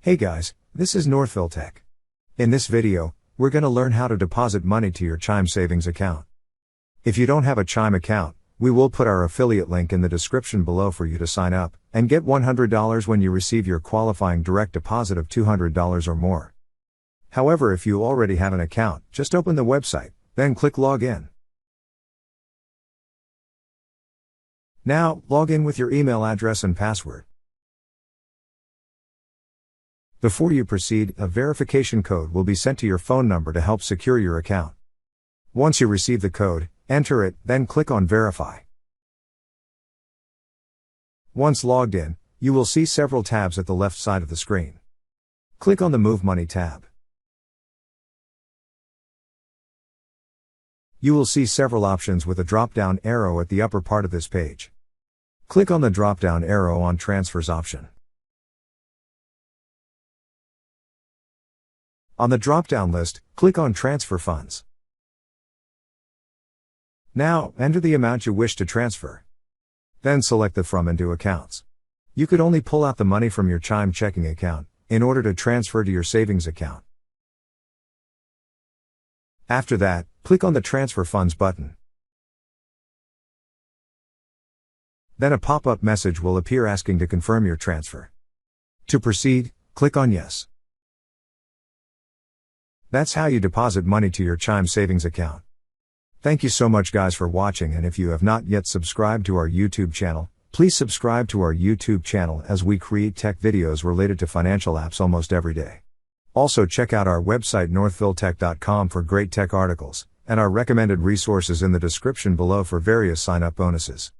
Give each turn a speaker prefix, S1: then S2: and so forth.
S1: Hey guys, this is Northville Tech. In this video, we're going to learn how to deposit money to your Chime savings account. If you don't have a Chime account, we will put our affiliate link in the description below for you to sign up and get $100 when you receive your qualifying direct deposit of $200 or more. However, if you already have an account, just open the website, then click Log In. Now, log in with your email address and password. Before you proceed, a verification code will be sent to your phone number to help secure your account. Once you receive the code, enter it, then click on Verify. Once logged in, you will see several tabs at the left side of the screen. Click on the Move Money tab. You will see several options with a drop-down arrow at the upper part of this page. Click on the drop-down arrow on Transfers option. On the drop-down list, click on Transfer Funds. Now, enter the amount you wish to transfer. Then select the From and To accounts. You could only pull out the money from your Chime checking account in order to transfer to your savings account. After that, click on the Transfer Funds button. Then a pop-up message will appear asking to confirm your transfer. To proceed, click on Yes. That's how you deposit money to your Chime savings account. Thank you so much guys for watching, and if you have not yet subscribed to our YouTube channel, please subscribe to our YouTube channel as we create tech videos related to financial apps almost every day. Also check out our website northvilletech.com for great tech articles, and our recommended resources in the description below for various sign-up bonuses.